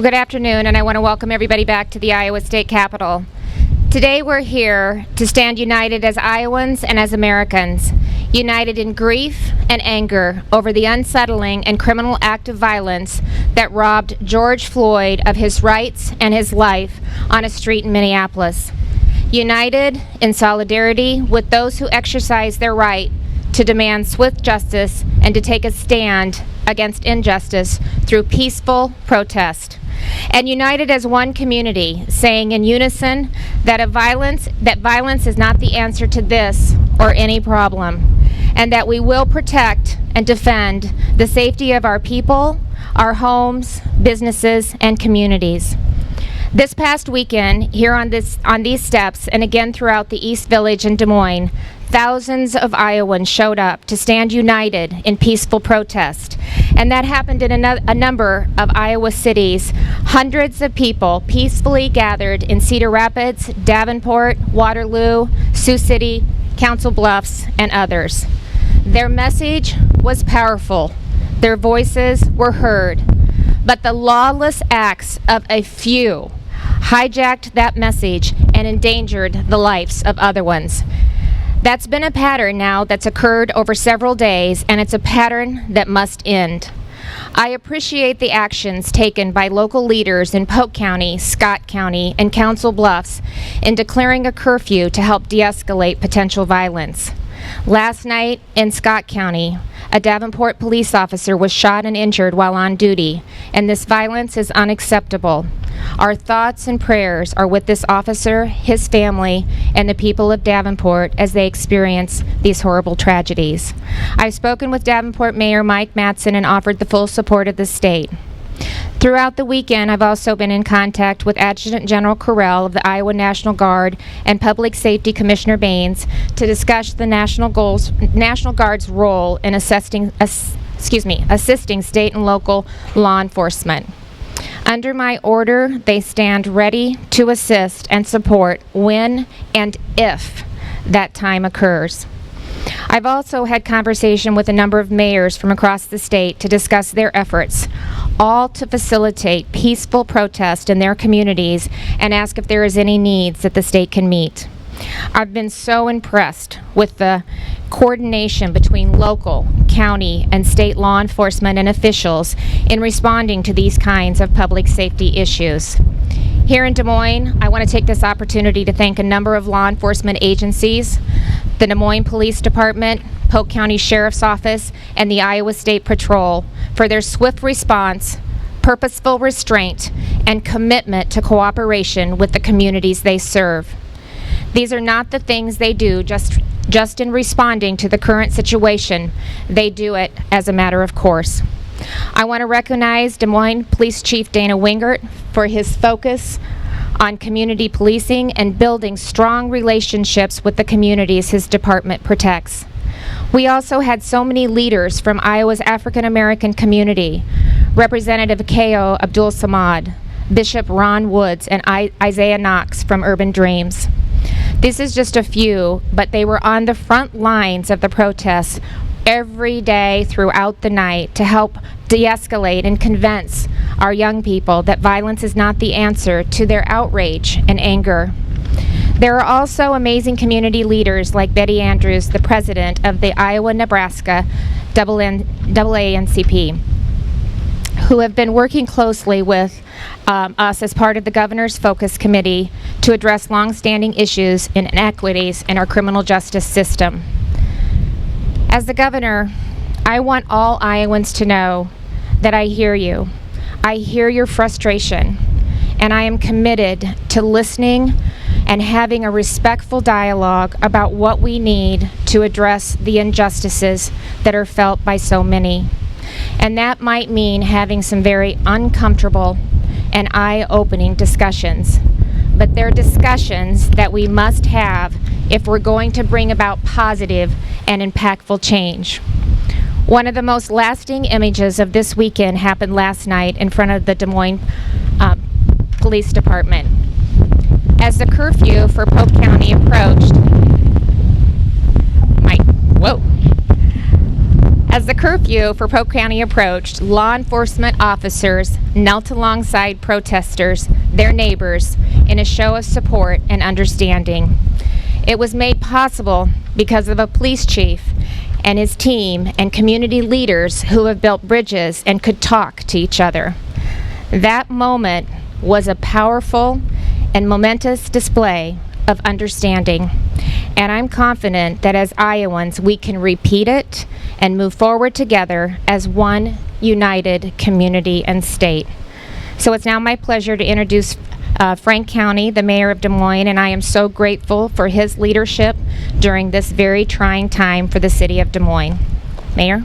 Well, good afternoon, and I want to welcome everybody back to the Iowa State Capitol. Today we're here to stand united as Iowans and as Americans, united in grief and anger over the unsettling and criminal act of violence that robbed George Floyd of his rights and his life on a street in Minneapolis. United in solidarity with those who exercise their right to demand swift justice and to take a stand against injustice through peaceful protest. And united as one community, saying in unison that violence is not the answer to this or any problem, and that we will protect and defend the safety of our people, our homes, businesses, and communities. This past weekend, here on these steps, and again throughout the East Village in Des Moines, thousands of Iowans showed up to stand united in peaceful protest. And that happened in a number of Iowa cities. Hundreds of people peacefully gathered in Cedar Rapids, Davenport, Waterloo, Sioux City, Council Bluffs, and others. Their message was powerful. Their voices were heard. But the lawless acts of a few hijacked that message and endangered the lives of other ones. That's been a pattern now that's occurred over several days, and it's a pattern that must end. I appreciate the actions taken by local leaders in Polk County, Scott County, and Council Bluffs in declaring a curfew to help de-escalate potential violence. Last night in Scott County, a Davenport police officer was shot and injured while on duty, and this violence is unacceptable. Our thoughts and prayers are with this officer, his family, and the people of Davenport as they experience these horrible tragedies. I've spoken with Davenport Mayor Mike Mattson and offered the full support of the state. Throughout the weekend, I've also been in contact with Adjutant General Carell of the Iowa National Guard and Public Safety Commissioner Baines to discuss the National Guard's role in assisting state and local law enforcement. Under my order, they stand ready to assist and support when and if that time occurs. I've also had conversation with a number of mayors from across the state to discuss their efforts, all to facilitate peaceful protest in their communities and ask if there is any needs that the state can meet. I've been so impressed with the coordination between local, county, and state law enforcement and officials in responding to these kinds of public safety issues. Here in Des Moines, I want to take this opportunity to thank a number of law enforcement agencies, the Des Moines Police Department, Polk County Sheriff's Office, and the Iowa State Patrol for their swift response, purposeful restraint, and commitment to cooperation with the communities they serve. These are not the things they do just in responding to the current situation. They do it as a matter of course. I want to recognize Des Moines Police Chief Dana Wingert for his focus on community policing and building strong relationships with the communities his department protects. We also had so many leaders from Iowa's African American community, Representative K.O. Abdul-Samad, Bishop Ron Woods, and Isaiah Knox from Urban Dreams. This is just a few, but they were on the front lines of the protests every day throughout the night to help de-escalate and convince our young people that violence is not the answer to their outrage and anger. There are also amazing community leaders like Betty Andrews, the president of the Iowa-Nebraska AANCP, who have been working closely with us as part of the Governor's Focus Committee to address longstanding issues and inequities in our criminal justice system. As the Governor, I want all Iowans to know that I hear you. I hear your frustration, and I am committed to listening and having a respectful dialogue about what we need to address the injustices that are felt by so many. And that might mean having some very uncomfortable and eye-opening discussions. But they're discussions that we must have if we're going to bring about positive and impactful change. One of the most lasting images of this weekend happened last night in front of the Des Moines Police Department. As the curfew for Polk County approached, the curfew for Polk County approached, law enforcement officers knelt alongside protesters, their neighbors, in a show of support and understanding. It was made possible because of a police chief and his team and community leaders who have built bridges and could talk to each other. That moment was a powerful and momentous display of understanding, and I'm confident that as Iowans we can repeat it and move forward together as one united community and state. So it's now my pleasure to introduce Frank Cownie, the mayor of Des Moines, and I am so grateful for his leadership during this very trying time for the city of Des Moines. Mayor?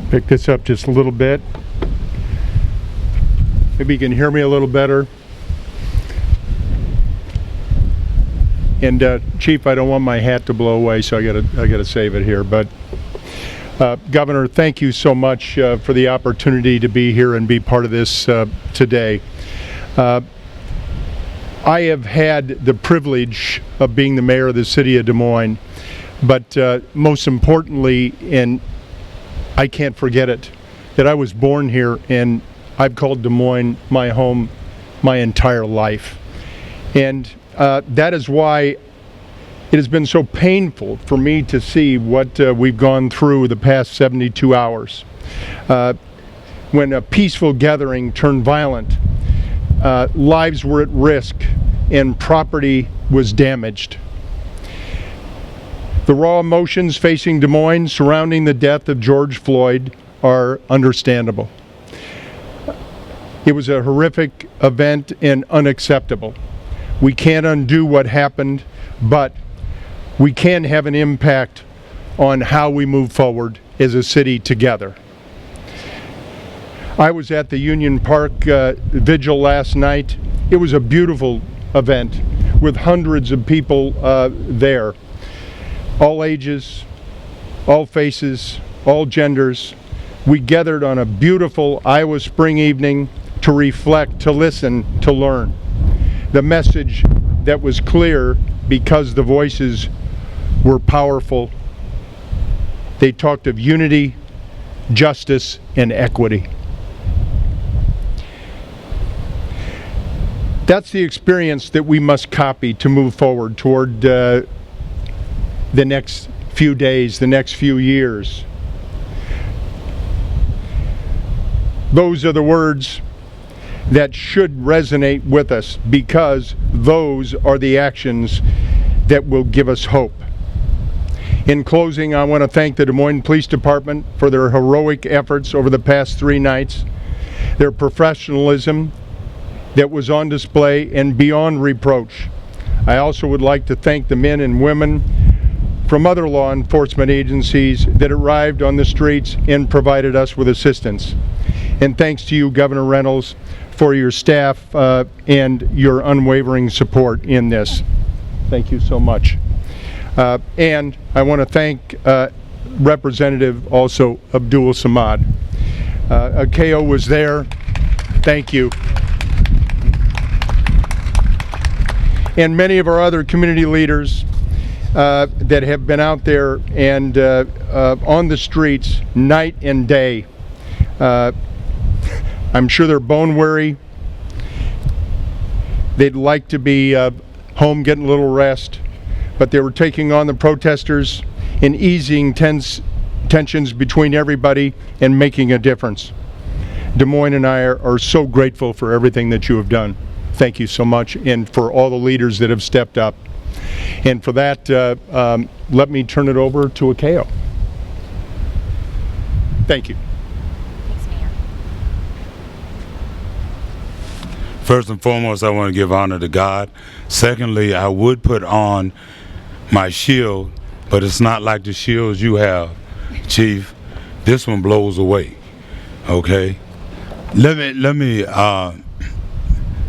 Pick this up just a little bit. Maybe you can hear me a little better. And Chief, I don't want my hat to blow away, so I gotta save it here. But Governor, thank you so much for the opportunity to be here and be part of this today. I have had the privilege of being the mayor of the city of Des Moines, but most importantly, and I can't forget it, that I was born here and I've called Des Moines my home my entire life. And that is why it has been so painful for me to see what we've gone through the past 72 hours. When a peaceful gathering turned violent, lives were at risk and property was damaged. The raw emotions facing Des Moines surrounding the death of George Floyd are understandable. It was a horrific event and unacceptable. We can't undo what happened, but we can have an impact on how we move forward as a city together. I was at the Union Park vigil last night. It was a beautiful event with hundreds of people there. All ages, all faces, all genders. We gathered on a beautiful Iowa spring evening to reflect, to listen, to learn. The message that was clear because the voices were powerful. They talked of unity, justice, and equity. That's the experience that we must copy to move forward toward the next few days, the next few years. Those are the words that should resonate with us because those are the actions that will give us hope. In closing, I want to thank the Des Moines Police Department for their heroic efforts over the past 3 nights, their professionalism that was on display and beyond reproach. I also would like to thank the men and women from other law enforcement agencies that arrived on the streets and provided us with assistance. And thanks to you, Governor Reynolds, for your staff and your unwavering support in this. Thank you so much. And I want to thank Representative also Abdul-Samad. Akeo was there. Thank you. And many of our other community leaders that have been out there and on the streets night and day. I'm sure they're bone weary. They'd like to be home getting a little rest, but they were taking on the protesters and easing tensions between everybody and making a difference. Des Moines and I are so grateful for everything that you have done. Thank you so much, and for all the leaders that have stepped up. And for that, let me turn it over to Akeo. Thank you. Thanks, Mayor. First and foremost, I want to give honor to God. Secondly, I would put on my shield, but it's not like the shields you have, Chief. This one blows away. Okay. Let me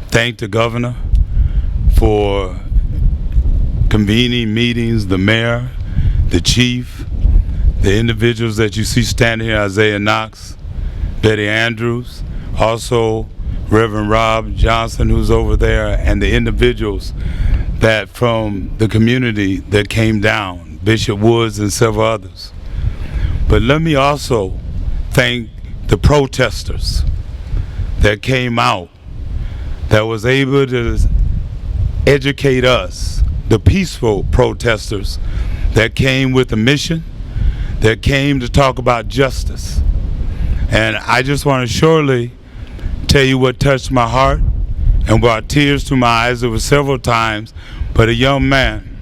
thank the governor for convening meetings, the mayor, the chief, the individuals that you see standing here, Isaiah Knox, Betty Andrews, also Reverend Rob Johnson, who's over there, and the individuals that from the community that came down, Bishop Woods and several others. But let me also thank the protesters that came out, that was able to educate us, the peaceful protesters that came with a mission, that came to talk about justice. And I just want to surely tell you what touched my heart and brought tears to my eyes. There were several times, but a young man,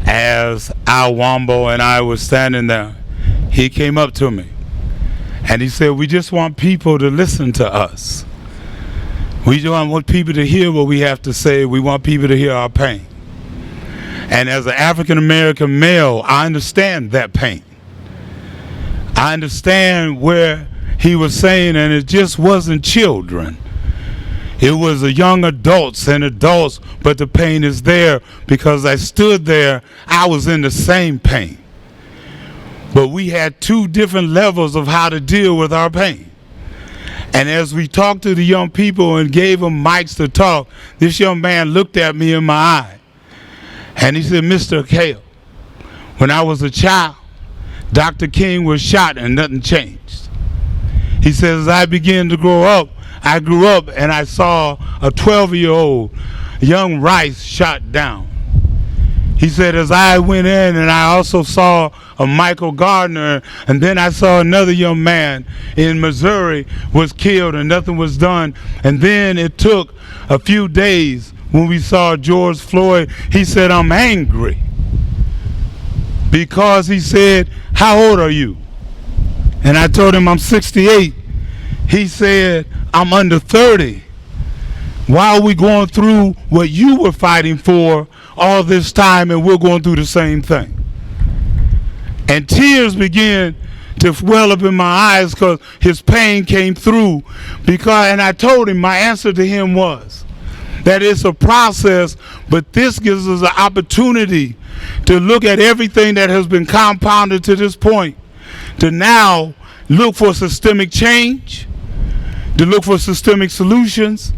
as Al Wambo and I were standing there, he came up to me and he said, we just want people to listen to us. We don't want people to hear what we have to say. We want people to hear our pain. And as an African American male, I understand that pain. I understand where he was saying, and it just wasn't children. It was the young adults and adults, but the pain is there because I stood there, I was in the same pain. But we had two different levels of how to deal with our pain. And as we talked to the young people and gave them mics to talk, this young man looked at me in my eye and he said, Mr. Kale, when I was a child, Dr. King was shot and nothing changed. He says, as I began to grow up, I grew up and I saw a 12-year-old young Rice shot down. He said, as I went in and I also saw a Michael Gardner, and then I saw another young man in Missouri was killed and nothing was done. And then it took a few days when we saw George Floyd. He said, I'm angry because he said, how old are you? And I told him I'm 68. He said, I'm under 30. Why are we going through what you were fighting for all this time and we're going through the same thing? And tears began to well up in my eyes because his pain came through. And I told him, my answer to him was that it's a process, but this gives us an opportunity to look at everything that has been compounded to this point, to now look for systemic change, to look for systemic solutions,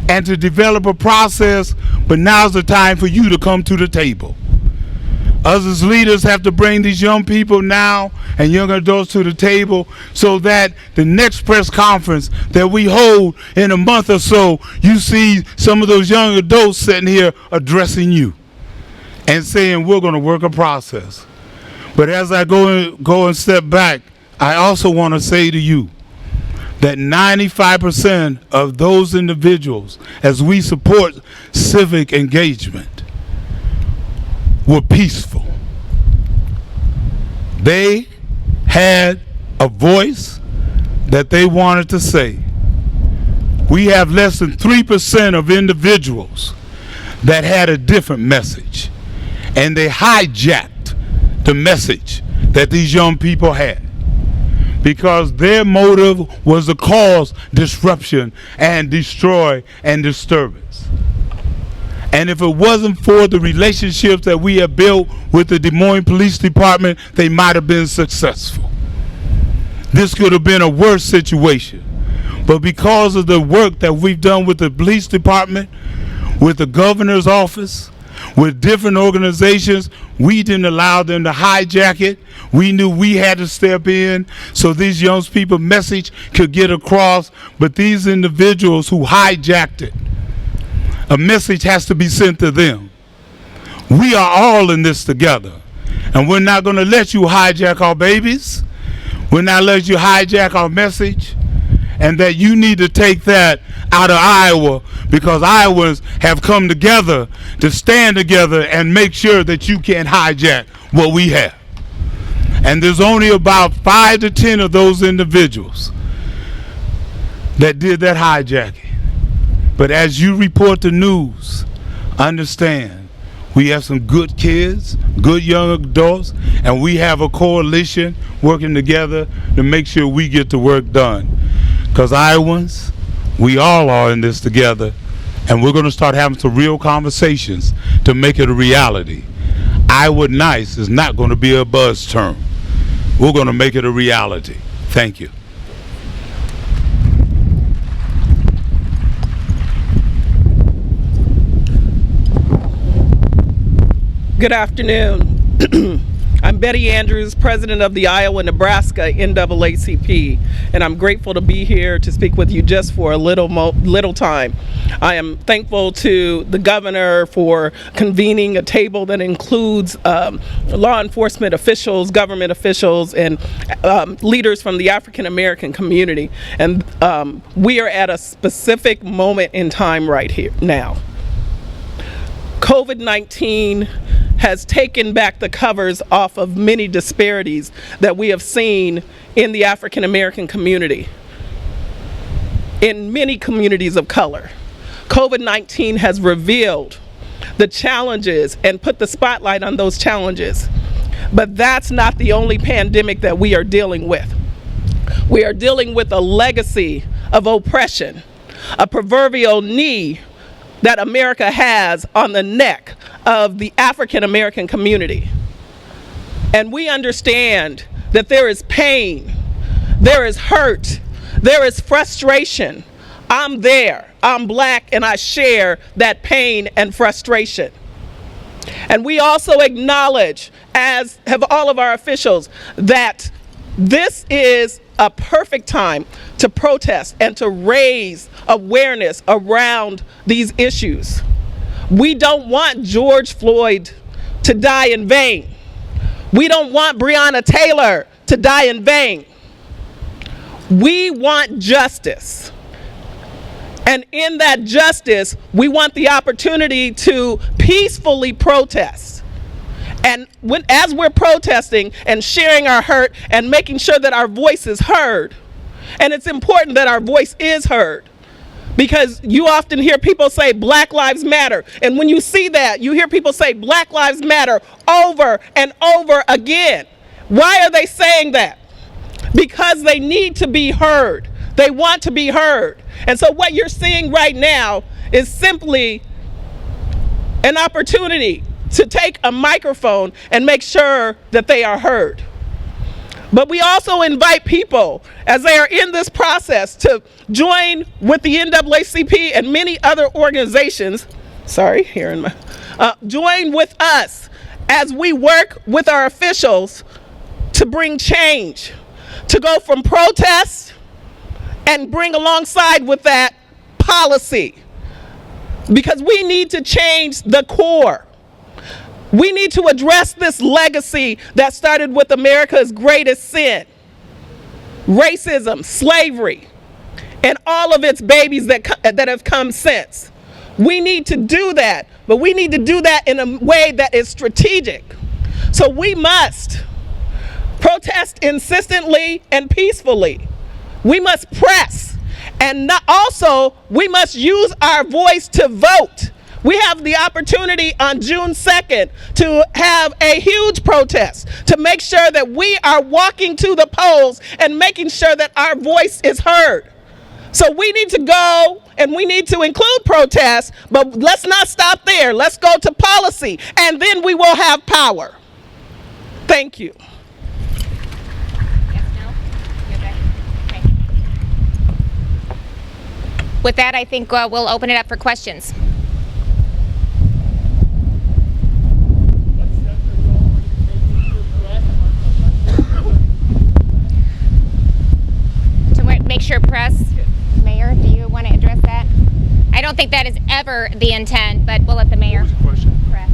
and to develop a process. But now's the time for you to come to the table. Us as leaders have to bring these young people now and young adults to the table so that the next press conference that we hold in a month or so, you see some of those young adults sitting here addressing you and saying we're going to work a process. But as I go and step back, I also want to say to you that 95% of those individuals, as we support civic engagement, were peaceful. They had a voice that they wanted to say. We have less than 3% of individuals that had a different message, and they hijacked the message that these young people had, because their motive was to cause disruption and destroy and disturbance. And if it wasn't for the relationships that we have built with the Des Moines Police Department, they might have been successful. This could have been a worse situation. But because of the work that we've done with the police department, with the governor's office, with different organizations, we didn't allow them to hijack it. We knew we had to step in so these young people's message could get across. But these individuals who hijacked it, a message has to be sent to them. We are all in this together. And we're not going to let you hijack our babies. We're not letting you hijack our message. And that you need to take that out of Iowa, because Iowans have come together to stand together and make sure that you can't hijack what we have. And there's only about 5 to 10 of those individuals that did that hijacking. But as you report the news, understand we have some good kids, good young adults, and we have a coalition working together to make sure we get the work done. Because Iowans, we all are in this together, and we're going to start having some real conversations to make it a reality. Iowa Nice is not going to be a buzz term. We're going to make it a reality. Thank you. Good afternoon. I'm Betty Andrews, president of the Iowa-Nebraska NAACP, and I'm grateful to be here to speak with you just for a little time. I am thankful to the governor for convening a table that includes law enforcement officials, government officials, and leaders from the African American community. And we are at a specific moment in time right here now. COVID-19 has taken back the covers off of many disparities that we have seen in the African American community, in many communities of color. COVID-19 has revealed the challenges and put the spotlight on those challenges. But that's not the only pandemic that we are dealing with. We are dealing with a legacy of oppression, a proverbial knee that America has on the neck of the African American community. And we understand that there is pain, there is hurt, there is frustration. I'm there, I'm Black, and I share that pain and frustration. And we also acknowledge, as have all of our officials, that this is a perfect time to protest and to raise awareness around these issues. We don't want George Floyd to die in vain. We don't want Breonna Taylor to die in vain. We want justice. And in that justice, we want the opportunity to peacefully protest. And as we're protesting and sharing our hurt and making sure that our voice is heard, and it's important that our voice is heard, because you often hear people say Black Lives Matter, and when you see that, you hear people say Black Lives Matter over and over again. Why are they saying that? Because they need to be heard. They want to be heard. And so what you're seeing right now is simply an opportunity to take a microphone and make sure that they are heard. But we also invite people, as they are in this process, to join with the NAACP and many other organizations, join with us as we work with our officials to bring change, to go from protest and bring alongside with that policy. Because we need to change the core. We need to address this legacy that started with America's greatest sin, racism, slavery, and all of its babies that have come since. We need to do that, but we need to do that in a way that is strategic. So we must protest insistently and peacefully. We must press, and also we must use our voice to vote. We have the opportunity on June 2nd to have a huge protest to make sure that we are walking to the polls and making sure that our voice is heard. So we need to go and we need to include protests, but let's not stop there. Let's go to policy, and then we will have power. Thank you. Yes, no? You're back. Okay. With that, I think we'll open it up for questions. Make sure press. Mayor, do you want to address that? I don't think that is ever the intent, but we'll let the mayor. What was the question?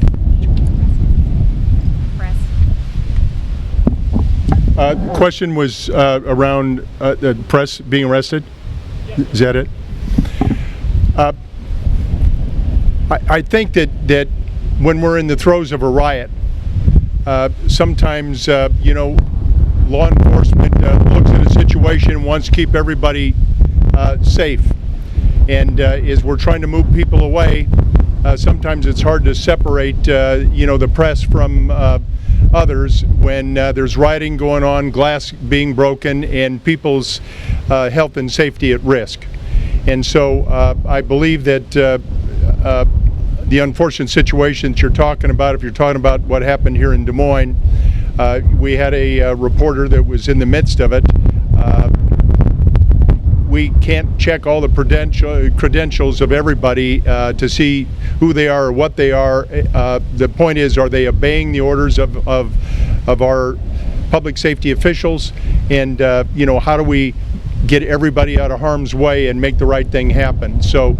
Press. Question was around the press being arrested. Is that it? I think that when we're in the throes of a riot, sometimes law enforcement looks at a situation and wants to keep everybody safe. And as we're trying to move people away, sometimes it's hard to separate, the press from others when there's rioting going on, glass being broken, and people's health and safety at risk. And so I believe that the unfortunate situation that you're talking about, if you're talking about what happened here in Des Moines, we had a reporter that was in the midst of it. we can't check all the credentials of everybody to see who they are or what they are. The point is, are they obeying the orders of our public safety officials? And how do we get everybody out of harm's way and make the right thing happen? So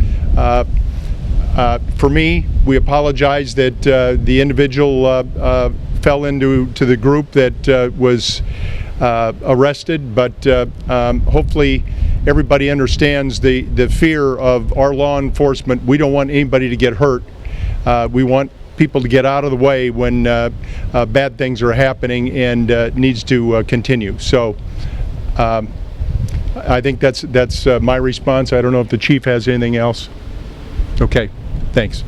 for me, we apologize that the individual fell into the group that was arrested, but hopefully everybody understands the fear of our law enforcement. We don't want anybody to get hurt. We want people to get out of the way when bad things are happening, and needs to continue. So I think that's my response. I don't know if the chief has anything else. Okay, thanks.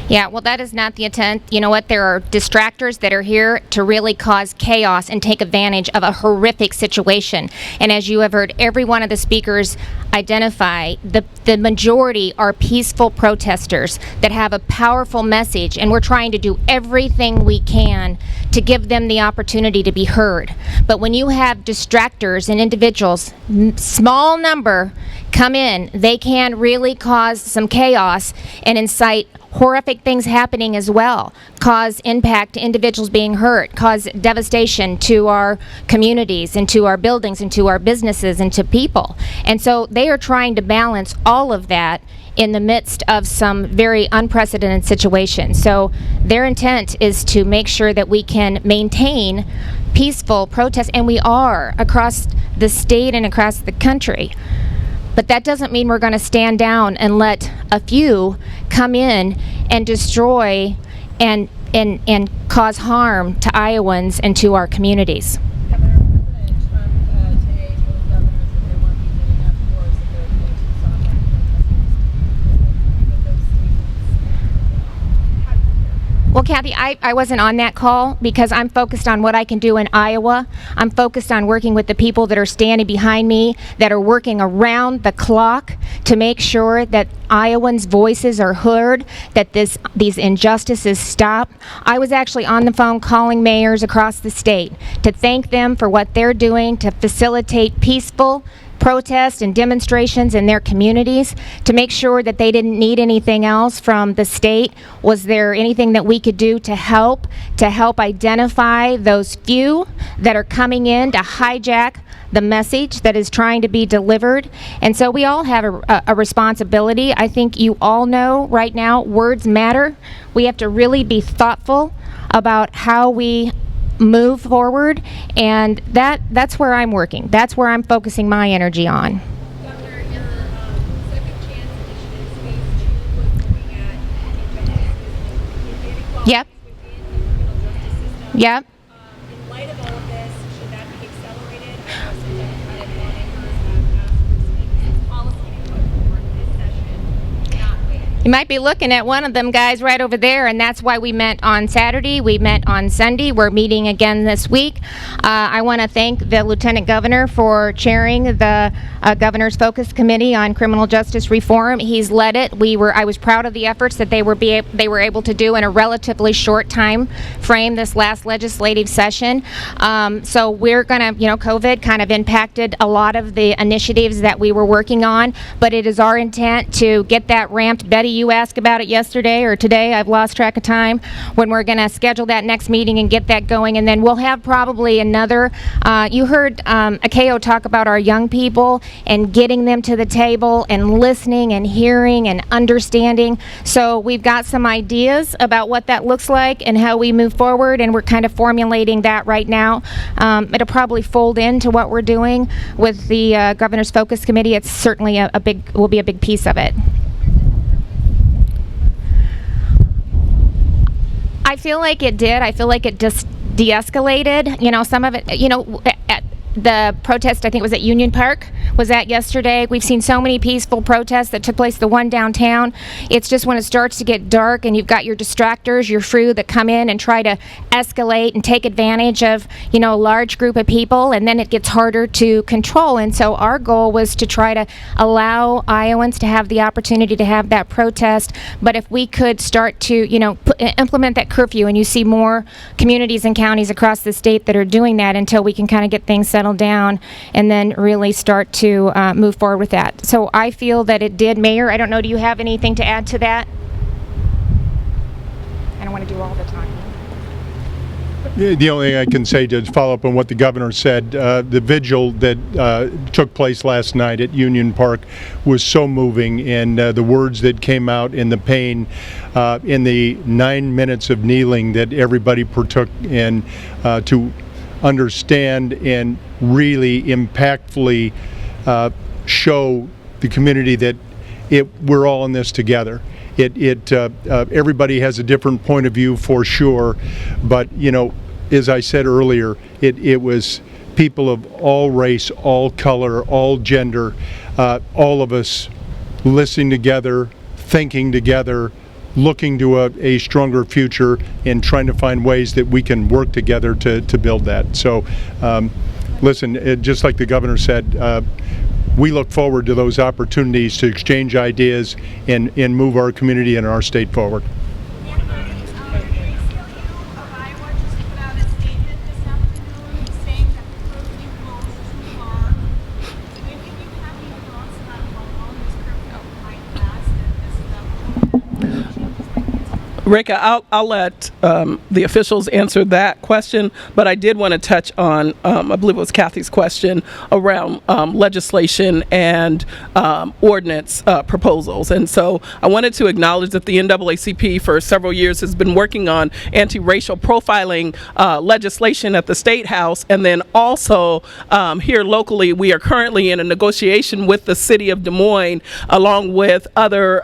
Yeah, well, that is not the intent. You know what? There are distractors that are here to really cause chaos and take advantage of a horrific situation. And as you have heard every one of the speakers identify, the majority are peaceful protesters that have a powerful message, and we're trying to do everything we can to give them the opportunity to be heard. But when you have distractors and individuals, small number, come in, they can really cause some chaos and incite horrific things happening as well, cause impact to individuals being hurt, cause devastation to our communities and to our buildings and to our businesses and to people. And so they are trying to balance all of that in the midst of some very unprecedented situations. So their intent is to make sure that we can maintain peaceful protests, and we are across the state and across the country. But that doesn't mean we're going to stand down and let a few come in and destroy and cause harm to Iowans and to our communities. Governor, President Trump today told governors that they won't be giving up force if they're going to stop those statements. How do you feel? Well, Kathy, I wasn't on that call because I'm focused on what I can do in Iowa. I'm focused on working with the people that are standing behind me, that are working around the clock to make sure that Iowans' voices are heard, that these injustices stop. I was actually on the phone calling mayors across the state to thank them for what they're doing to facilitate peaceful protests and demonstrations in their communities, to make sure that they didn't need anything else from the state. Was there anything that we could do to help identify those few that are coming in to hijack the message that is trying to be delivered? And so we all have a responsibility. I think you all know right now words matter. We have to really be thoughtful about how we move forward, and that's where I'm working. That's where I'm focusing my energy on. Governor, your second chance initiative, phase 2, was looking at injustices, Yep. within the criminal justice system. Yep. In light of all of this, should that be accelerated? I know some Democratic lawmakers have asked for some policy to put forward this session, not wait. You might be looking at one of them guys right over there, and that's why we met on Saturday. We met on Sunday. We're meeting again this week. I want to thank the Lieutenant Governor for chairing the Governor's Focus Committee on Criminal Justice Reform. He's led it. I was proud of the efforts that they were able to do in a relatively short time frame this last legislative session. So we're going to, COVID kind of impacted a lot of the initiatives that we were working on, but it is our intent to get that ramped. Betty, you asked about it yesterday or today. I've lost track of time. When we're going to schedule that next meeting and get that going, and then we'll have probably another. You heard Akeo talk about our young people and getting them to the table and listening and hearing and understanding. So we've got some ideas about what that looks like and how we move forward, and we're kind of formulating that right now. It'll probably fold into what we're doing with the Governor's Focus Committee. It's certainly will be a big piece of it. I feel like it did. I feel like it just de-escalated. Some of it, the protest, I think it was at Union Park, was at yesterday. We've seen so many peaceful protests that took place, the one downtown. It's just when it starts to get dark and you've got your distractors, your crew that come in and try to escalate and take advantage of, a large group of people, and then it gets harder to control. And so our goal was to try to allow Iowans to have the opportunity to have that protest. But if we could start to, implement that curfew, and you see more communities and counties across the state that are doing that until we can kind of get things settled down and then really start to move forward with that. So I feel that it did. Mayor, I don't know, do you have anything to add to that? I don't want to do all the time. The only thing I can say to follow up on what the governor said, the vigil that took place last night at Union Park was so moving, and the words that came out in the pain in the 9 minutes of kneeling that everybody partook in to understand and really impactfully show the community that we're all in this together. Everybody has a different point of view for sure, but as I said earlier, it was people of all race, all color, all gender, all of us listening together, thinking together, looking to a stronger future, and trying to find ways that we can work together to build that. So listen, just like the governor said, we look forward to those opportunities to exchange ideas and move our community and our state forward. Reka, I'll let the officials answer that question, but I did want to touch on, I believe it was Kathy's question, around legislation and ordinance proposals. And so I wanted to acknowledge that the NAACP for several years has been working on anti-racial profiling legislation at the State House, and then also here locally we are currently in a negotiation with the city of Des Moines along with other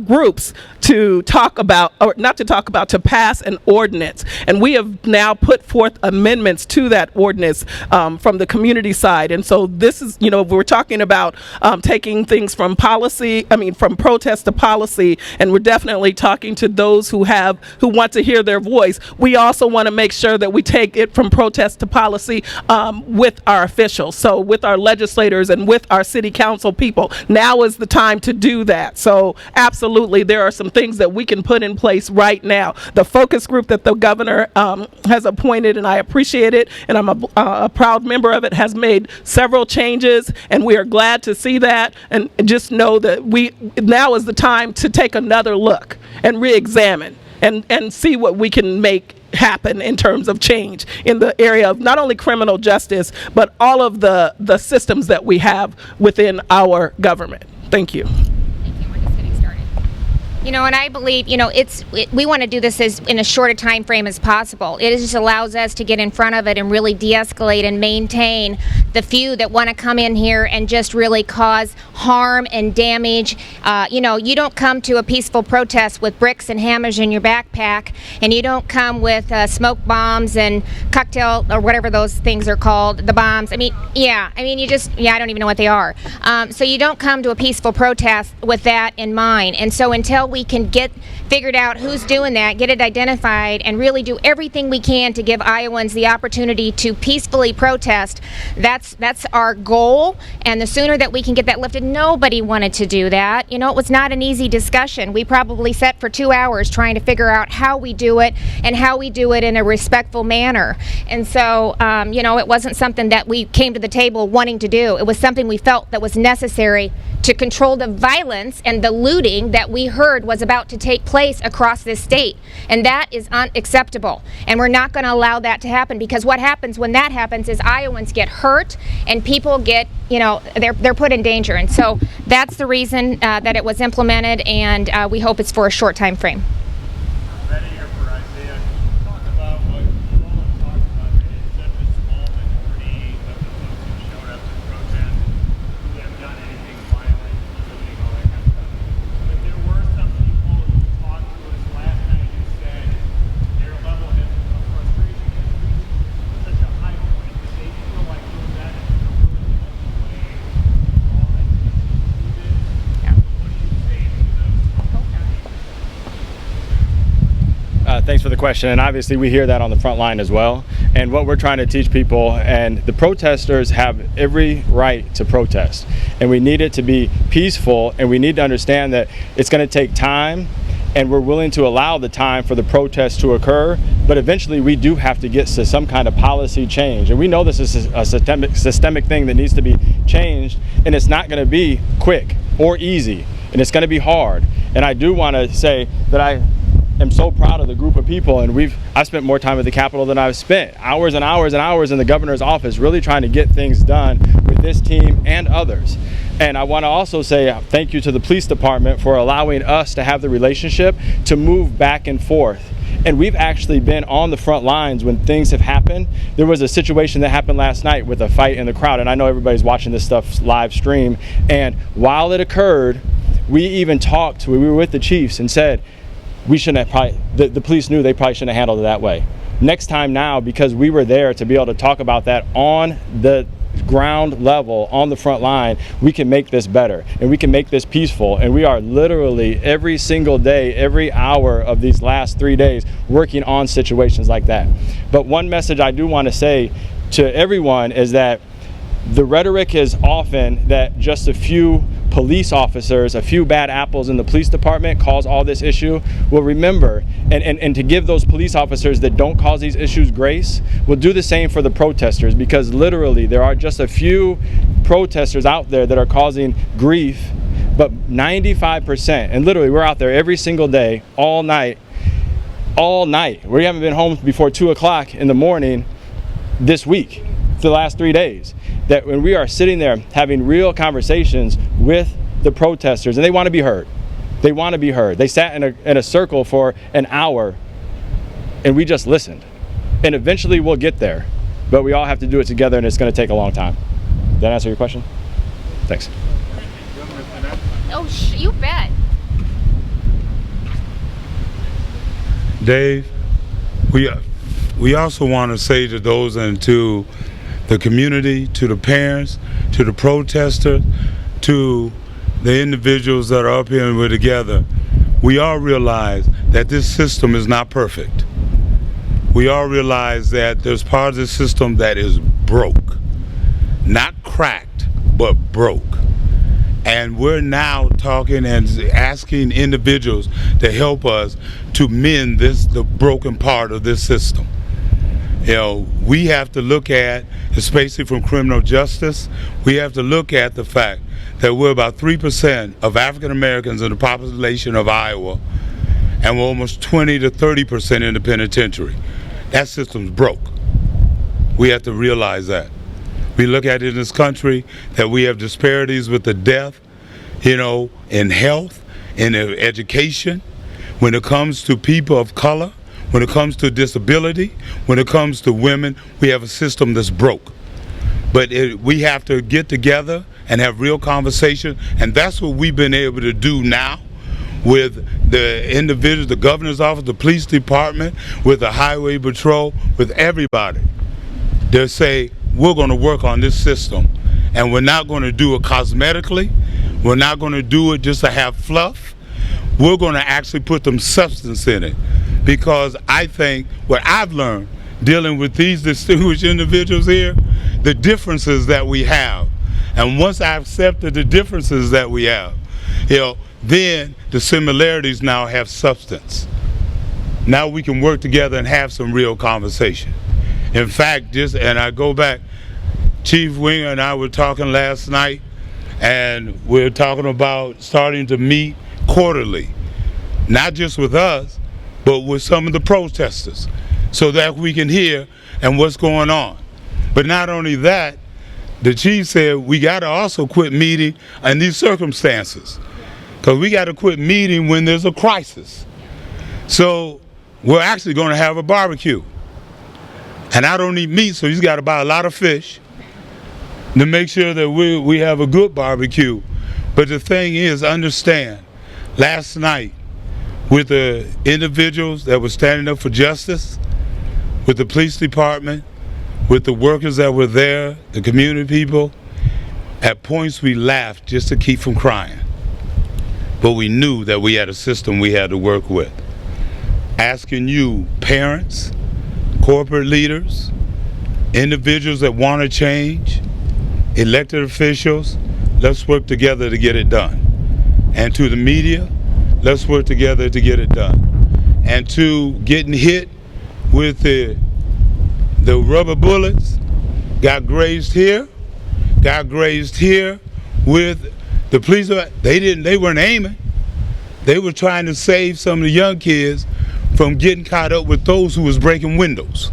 groups to talk about, or not to talk about, to pass an ordinance. And we have now put forth amendments to that ordinance from the community side. And so this is, we're talking about taking things from from protest to policy, and we're definitely talking to those who want to hear their voice. We also want to make sure that we take it from protest to policy with our officials, so with our legislators and with our city council people. Now is the time to do that. So absolutely, there are some things that we can put in place right now. The focus group that the governor has appointed, and I appreciate it, and I'm a proud member of it, has made several changes, and we are glad to see that. And just know that now is the time to take another look and re-examine and see what we can make happen in terms of change in the area of not only criminal justice, but all of the systems that we have within our government. Thank you. And I believe, we want to do this in as short a time frame as possible. It just allows us to get in front of it and really de-escalate and maintain the few that want to come in here and just really cause harm and damage. You don't come to a peaceful protest with bricks and hammers in your backpack, and you don't come with smoke bombs and cocktail, or whatever those things are called, the bombs. I don't even know what they are. So you don't come to a peaceful protest with that in mind. And so until we can get figured out who's doing that, get it identified, and really do everything we can to give Iowans the opportunity to peacefully protest, that's our goal. And the sooner that we can get that lifted, nobody wanted to do that. It was not an easy discussion. We probably sat for 2 hours trying to figure out how we do it and how we do it in a respectful manner. And so, it wasn't something that we came to the table wanting to do. It was something we felt that was necessary to control the violence and the looting that we heard was about to take place across this state. And that is unacceptable. And we're not going to allow that to happen, because what happens when that happens is Iowans get hurt and people get, they're put in danger. And so that's the reason that it was implemented, and we hope it's for a short time frame. Thanks for the question. And obviously we hear that on the front line as well. And what we're trying to teach people, and the protesters have every right to protest. And we need it to be peaceful, and we need to understand that it's going to take time, and we're willing to allow the time for the protest to occur. But eventually we do have to get to some kind of policy change. And we know this is a systemic thing that needs to be changed, and it's not going to be quick or easy, and it's going to be hard. And I do want to say that I am so proud of the group of people, and I've spent more time at the Capitol than I've spent hours and hours and hours in the governor's office really trying to get things done with this team and others. And I want to also say thank you to the police department for allowing us to have the relationship to move back and forth. And we've actually been on the front lines when things have happened. There was a situation that happened last night with a fight in the crowd, and I know everybody's watching this stuff live stream. And while it occurred, we even talked, we were with the chiefs and said, we shouldn't have the police knew they probably shouldn't have handled it that way. Next time now, because we were there to be able to talk about that on the ground level, on the front line, we can make this better and we can make this peaceful. And we are literally every single day, every hour of these last 3 days working on situations like that. But one message I do want to say to everyone is that the rhetoric is often that just a few police officers, a few bad apples in the police department cause all this issue. Well, remember, and to give those police officers that don't cause these issues grace, we'll do the same for the protesters, because literally there are just a few protesters out there that are causing grief, but 95%, and literally we're out there every single day, all night. We haven't been home before 2 o'clock in the morning this week, the last 3 days. That when we are sitting there having real conversations with the protesters, and they want to be heard. They want to be heard. They sat in a circle for an hour, and we just listened. And eventually we'll get there, but we all have to do it together, and it's going to take a long time. Did that answer your question? Thanks. Oh, you bet. Dave, we also want to say to those and to the community, to the parents, to the protesters, to the individuals that are up here and we're together, we all realize that this system is not perfect. We all realize that there's part of the system that is broke. Not cracked, but broke. And we're now talking and asking individuals to help us to mend the broken part of this system. You know, we have to look at, especially from criminal justice, we have to look at the fact that we're about 3% of African Americans in the population of Iowa, and we're almost 20 to 30% in the penitentiary. That system's broke. We have to realize that. We look at it in this country that we have disparities with the death, you know, in health, in education, when it comes to people of color. When it comes to disability, when it comes to women, we have a system that's broke. But we have to get together and have real conversation, and that's what we've been able to do now with the individuals, the governor's office, the police department, with the highway patrol, with everybody. They'll say, we're going to work on this system, and we're not going to do it cosmetically. We're not going to do it just to have fluff. We're going to actually put some substance in it. Because I think what I've learned dealing with these distinguished individuals here, the differences that we have. And once I accepted the differences that we have, you know, then the similarities now have substance. Now we can work together and have some real conversation. In fact, and I go back, Chief Winger and I were talking last night, and we're talking about starting to meet quarterly, not just with us, but with some of the protesters, so that we can hear and what's going on. But not only that, the chief said we got to also quit meeting in these circumstances, because we got to quit meeting when there's a crisis. So we're actually going to have a barbecue. And I don't eat meat, so he's got to buy a lot of fish to make sure that we have a good barbecue. But the thing is, understand, last night, with the individuals that were standing up for justice, with the police department, with the workers that were there, the community people, at points we laughed just to keep from crying. But we knew that we had a system we had to work with. asking you, parents, corporate leaders, individuals that want to change, elected officials, let's work together to get it done. And to the media, let's work together to get it done. And to getting hit with the rubber bullets, got grazed here with the police. They weren't aiming. They were trying to save some of the young kids from getting caught up with those who was breaking windows.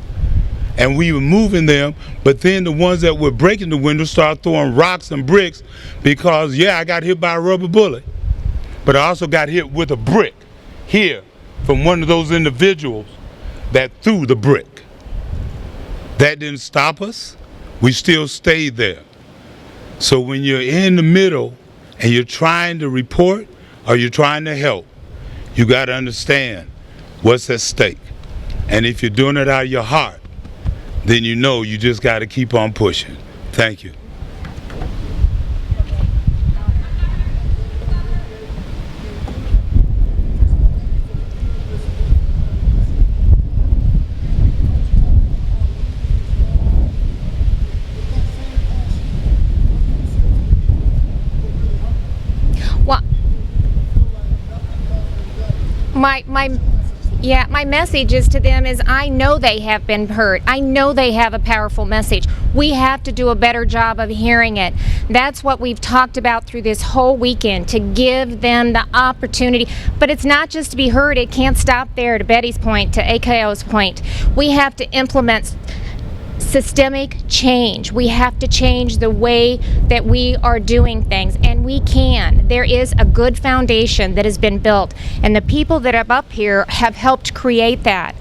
And we were moving them, but then the ones that were breaking the windows started throwing rocks and bricks because, yeah, I got hit by a rubber bullet, but I also got hit with a brick here from one of those individuals that threw the brick. That didn't stop us. We still stayed there. So when you're in the middle and you're trying to report or you're trying to help, you got to understand what's at stake. And if you're doing it out of your heart, then you know you just got to keep on pushing. Thank you. Well, my message is to them is I know they have been hurt. I know they have a powerful message. We have to do a better job of hearing it. That's what we've talked about through this whole weekend, to give them the opportunity. But it's not just to be heard. It can't stop there, to Betty's point, to AKO's point. We have to implement systemic change. We have to change the way that we are doing things, and we can. There is a good foundation that has been built, and the people that are up here have helped create that.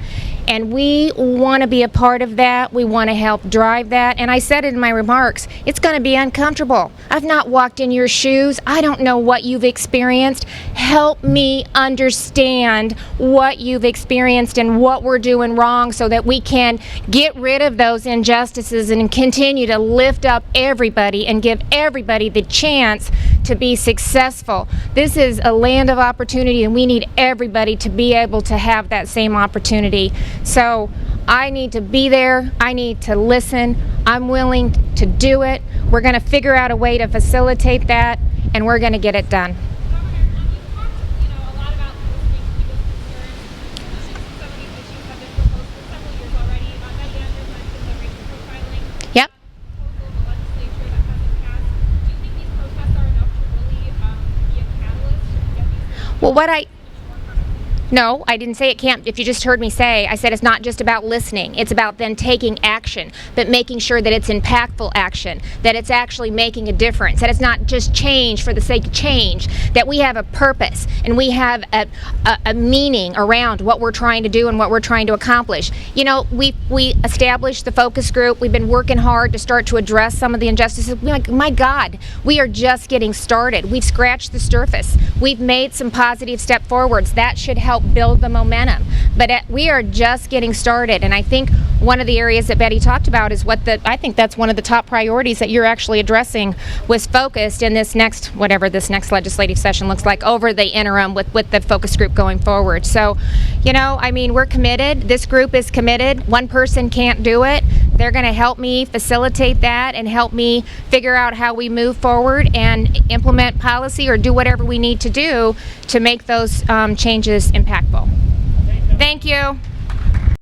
And we want to be a part of that. We want to help drive that. And I said it in my remarks, it's going to be uncomfortable. I've not walked in your shoes. I don't know what you've experienced. Help me understand what you've experienced and what we're doing wrong so that we can get rid of those injustices and continue to lift up everybody and give everybody the chance to be successful. This is a land of opportunity, and we need everybody to be able to have that same opportunity. So I need to be there. I need to listen. I'm willing to do it. We're going to figure out a way to facilitate that, and we're going to get it done. Governor, you talked, a lot about listening to people's concerns. Some of these issues have been proposed for several years already. Betty Andrews mentioned the racial profiling Yep. proposal in the legislature that hasn't passed. Do you think these protests are enough to really be a catalyst to get these? Well, No, I didn't say it can't. If you just heard me say, I said it's not just about listening. It's about then taking action, but making sure that it's impactful action, that it's actually making a difference, that it's not just change for the sake of change, that we have a purpose and we have a meaning around what we're trying to do and what we're trying to accomplish. We established the focus group. We've been working hard to start to address some of the injustices. My God, we are just getting started. We've scratched the surface. We've made some positive step forwards. That should help build the momentum, but we are just getting started. And I think one of the areas that Betty talked about is I think that's one of the top priorities that you're actually addressing, was focused in this next, whatever this next legislative session looks like, over the interim with the focus group going forward. So, we're committed. This group is committed. One person can't do it. They're going to help me facilitate that and help me figure out how we move forward and implement policy or do whatever we need to do to make those changes impactful. Thank you.